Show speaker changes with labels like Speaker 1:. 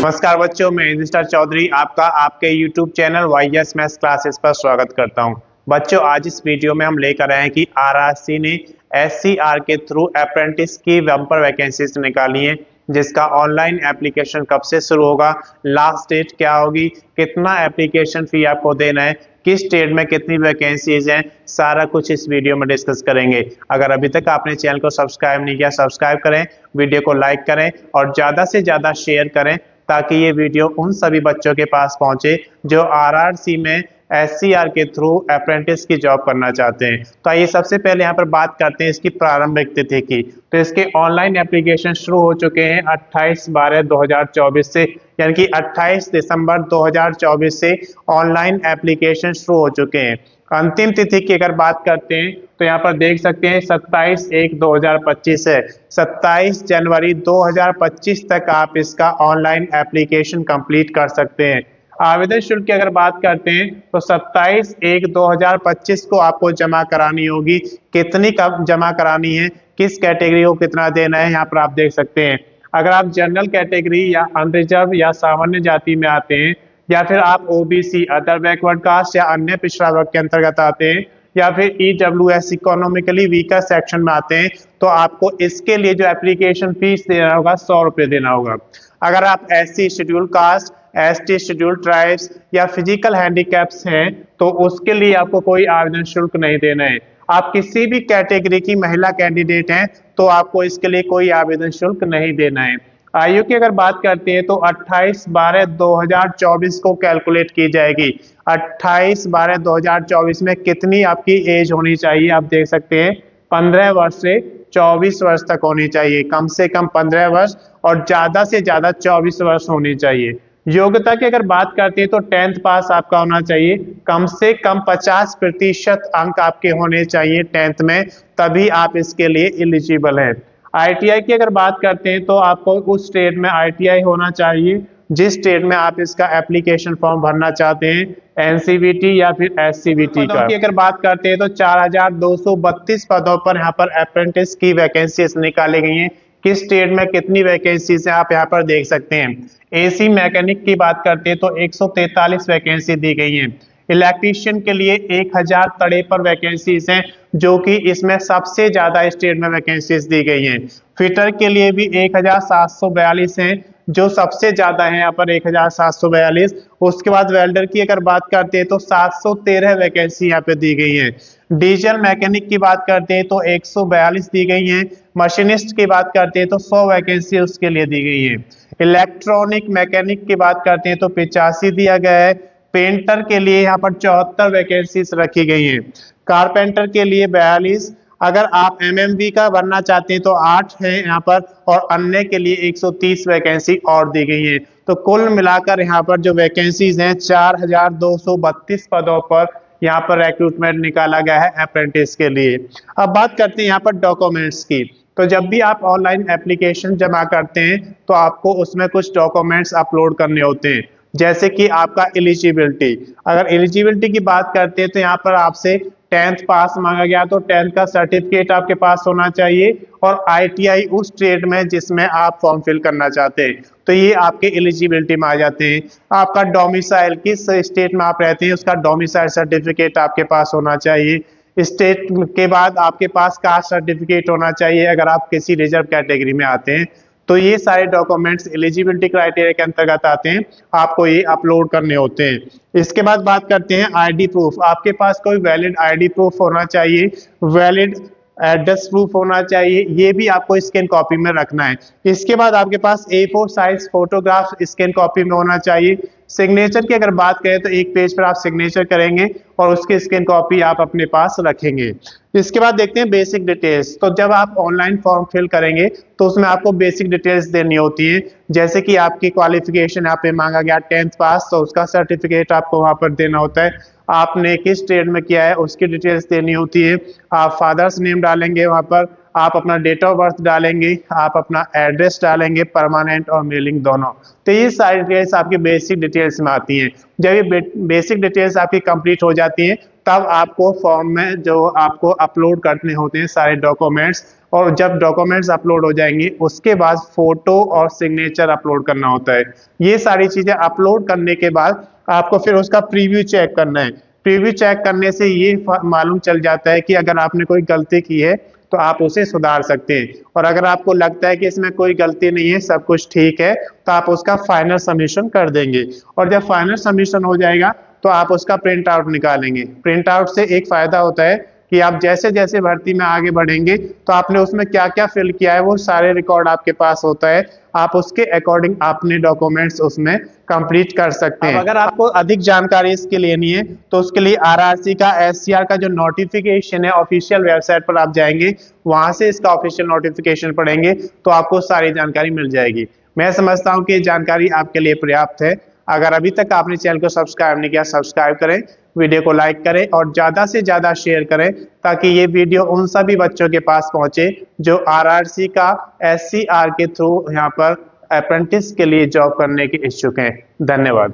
Speaker 1: नमस्कार बच्चों, मैं रजिस्टर चौधरी आपका आपके YouTube channel YS maths classes पर स्वागत करता हूं। बच्चों, आज इस वीडियो में हम लेकर आए हैं कि आरआरसी ने एससीआर के थ्रू अप्रेंटिस की बम्पर वैकेंसीज निकाली हैं, जिसका ऑनलाइन एप्लीकेशन कब से शुरू होगा, लास्ट डेट क्या होगी, कितना एप्लीकेशन फी आपको देना है, किस स्टेट में कितनी वैकेंसीज हैं, सारा कुछ इस वीडियो में डिस्कस करेंगे। अगर अभी तक आपने चैनल को सब्सक्राइब नहीं किया, सब्सक्राइब करें, वीडियो को लाइक करें और ज़्यादा से ज़्यादा शेयर करें ताकि ये वीडियो उन सभी बच्चों के पास पहुंचे जो आरआरसी में एससीआर के थ्रू अप्रेंटिस की जॉब करना चाहते हैं। तो आइए सबसे पहले यहाँ पर बात करते हैं इसकी प्रारंभिक तिथि की। तो इसके ऑनलाइन एप्लीकेशन शुरू हो चुके हैं 28/12/2024 से, यानी कि 28 दिसंबर 2024 से ऑनलाइन एप्लीकेशन शुरू हो चुके हैं। अंतिम तिथि की अगर बात करते हैं तो यहाँ पर देख सकते हैं 27/1/2025 है, 27 जनवरी 2025 तक आप इसका ऑनलाइन एप्लीकेशन कंप्लीट कर सकते हैं। आवेदन शुल्क की अगर बात करते हैं तो 27/1/2025 को आपको जमा करानी होगी। कितनी कब जमा करानी है, किस कैटेगरी को कितना देना है, यहाँ पर आप देख सकते हैं। अगर आप जनरल कैटेगरी या अनरिजर्व या सामान्य जाति में आते हैं, या फिर आप ओबीसी अदर बैकवर्ड कास्ट या अन्य पिछड़ा वर्ग के अंतर्गत आते हैं, या फिर ईडब्ल्यूएस इकोनॉमिकली वीकर सेक्शन में आते हैं, तो आपको इसके लिए जो एप्लीकेशन फीस देना होगा 100 रुपये देना होगा। अगर आप SC schedule caste, ST schedule tribes या फिजिकल हैंडीकैप्स हैं तो उसके लिए आपको कोई आवेदन शुल्क नहीं देना है। आप किसी भी कैटेगरी की महिला कैंडिडेट हैं तो आपको इसके लिए कोई आवेदन शुल्क नहीं देना है। आयु की अगर बात करते हैं तो 28/12/2024 को कैलकुलेट की जाएगी। 28/12/2024 में कितनी आपकी एज होनी चाहिए, आप देख सकते हैं 15 वर्ष से 24 वर्ष तक होनी चाहिए। कम से कम 15 वर्ष और ज्यादा से ज्यादा 24 वर्ष होनी चाहिए। योग्यता की अगर बात करते हैं तो 10th पास आपका होना चाहिए। कम से कम 50% अंक आपके होने चाहिए 10th में, तभी आप इसके लिए एलिजिबल हैं। आईटीआई की अगर बात करते हैं तो आपको उस स्टेट में आईटीआई होना चाहिए जिस स्टेट में आप इसका एप्लीकेशन फॉर्म भरना चाहते हैं, एनसीवीटी या फिर एससीवीटी का। की अगर बात करते हैं तो 4232 पदों पर यहाँ पर अप्रेंटिस की वैकेंसीज निकाली गई हैं। किस स्टेट में कितनी वैकेंसीज हैं आप यहाँ पर देख सकते हैं। एसी मैकेनिक की बात करते हैं तो 143 वैकेंसी दी गई हैं। इलेक्ट्रीशियन के लिए 1053 वैकेंसीज हैं, जो कि इसमें सबसे ज्यादा स्टेट में वैकेंसीज दी गई हैं। फिटर के लिए भी 1742 हैं, जो सबसे ज्यादा है यहाँ पर 1742। उसके बाद वेल्डर की अगर बात करते हैं तो 713 वैकेंसी यहाँ पे दी गई है। डीजल मैकेनिक की बात करते हैं तो 142 दी गई है। मशीनिस्ट की बात करते हैं तो 100 वैकेंसी उसके लिए दी गई है। इलेक्ट्रॉनिक मैकेनिक की बात करते हैं तो 85 दिया गया है। पेंटर के लिए यहाँ पर 74 वैकेंसीज रखी गई हैं। कारपेंटर के लिए 42। अगर आप एमएमवी का भरना चाहते हैं तो 8 है यहाँ पर, और अन्य के लिए 130 वैकेंसी और दी गई है। तो कुल मिलाकर यहाँ पर जो वैकेंसीज हैं 4232 पदों पर यहाँ पर रिक्रूटमेंट निकाला गया है अप्रेंटिस के लिए। अब बात करते हैं यहाँ पर डॉक्यूमेंट्स की। तो जब भी आप ऑनलाइन एप्लीकेशन जमा करते हैं तो आपको उसमें कुछ डॉक्यूमेंट्स अपलोड करने होते हैं, जैसे कि आपका एलिजिबिलिटी। अगर एलिजिबिलिटी की बात करते हैं तो यहाँ पर आपसे 10th पास मांगा गया, तो 10th का सर्टिफिकेट आपके पास होना चाहिए, और आईटीआई उस स्टेट में जिसमें आप फॉर्म फिल करना चाहते हैं, तो ये आपके एलिजिबिलिटी में आ जाते हैं। आपका डोमिसाइल, किस स्टेट में आप रहते हैं उसका डोमिसाइल सर्टिफिकेट आपके पास होना चाहिए। स्टेट के बाद आपके पास कास्ट सर्टिफिकेट होना चाहिए अगर आप किसी रिजर्व कैटेगरी में आते हैं। तो ये सारे डॉक्यूमेंट्स एलिजिबिलिटी क्राइटेरिया के अंतर्गत आते हैं, आपको ये अपलोड करने होते हैं। इसके बाद बात करते हैं आईडी प्रूफ। आपके पास कोई वैलिड आईडी प्रूफ होना चाहिए, वैलिड एड्रेस प्रूफ होना चाहिए, ये भी आपको स्कैन कॉपी में रखना है। इसके बाद आपके पास A4 size photograph scan copy में होना चाहिए। सिग्नेचर की अगर बात करें तो एक पेज पर आप सिग्नेचर करेंगे और उसकी स्कैन कॉपी आप अपने पास रखेंगे। इसके बाद देखते हैं बेसिक डिटेल्स। तो जब आप ऑनलाइन फॉर्म फिल करेंगे तो उसमें आपको बेसिक डिटेल्स देनी होती है, जैसे कि आपकी क्वालिफिकेशन यहाँ पे मांगा गया 10th पास, तो उसका सर्टिफिकेट आपको वहाँ पर देना होता है। आपने किस स्टेट में किया है उसकी डिटेल्स देनी होती है। आप फादर्स नेम डालेंगे वहाँ पर, आप अपना डेट ऑफ बर्थ डालेंगे, आप अपना एड्रेस डालेंगे, परमानेंट और मेलिंग दोनों। तो ये सारी डिटेल्स आपकी बेसिक डिटेल्स में आती हैं। जब ये बेसिक डिटेल्स आपकी कंप्लीट हो जाती हैं तब आपको फॉर्म में जो आपको अपलोड करने होते हैं सारे डॉक्यूमेंट्स, और जब डॉक्यूमेंट्स अपलोड हो जाएंगे उसके बाद फोटो और सिग्नेचर अपलोड करना होता है। ये सारी चीजें अपलोड करने के बाद आपको फिर उसका प्रीव्यू चेक करना है। प्रीव्यू चेक करने से ये मालूम चल जाता है कि अगर आपने कोई गलती की है तो आप उसे सुधार सकते हैं, और अगर आपको लगता है कि इसमें कोई गलती नहीं है, सब कुछ ठीक है, तो आप उसका फाइनल सबमिशन कर देंगे। और जब फाइनल सबमिशन हो जाएगा तो आप उसका प्रिंट आउट निकालेंगे। प्रिंट आउट से एक फायदा होता है कि आप जैसे जैसे भर्ती में आगे बढ़ेंगे तो आपने उसमें क्या क्या फिल किया है वो सारे रिकॉर्ड आपके पास होता है, आप उसके अकॉर्डिंग अपने डॉक्यूमेंट्स उसमें कंप्लीट कर सकते हैं। अगर आपको अधिक जानकारी इसके लेनी है तो उसके लिए आरआरसी का एससीआर का जो नोटिफिकेशन है ऑफिशियल वेबसाइट पर आप जाएंगे, वहां से इसका ऑफिशियल नोटिफिकेशन पढ़ेंगे तो आपको सारी जानकारी मिल जाएगी। मैं समझता हूं कि जानकारी आपके लिए पर्याप्त है। अगर अभी तक आपने चैनल को सब्सक्राइब नहीं किया, सब्सक्राइब करें, वीडियो को लाइक करें और ज्यादा से ज्यादा शेयर करें ताकि ये वीडियो उन सभी बच्चों के पास पहुंचे जो आरआरसी का एससीआर के थ्रू यहाँ पर अप्रेंटिस के लिए जॉब करने के इच्छुक हैं। धन्यवाद।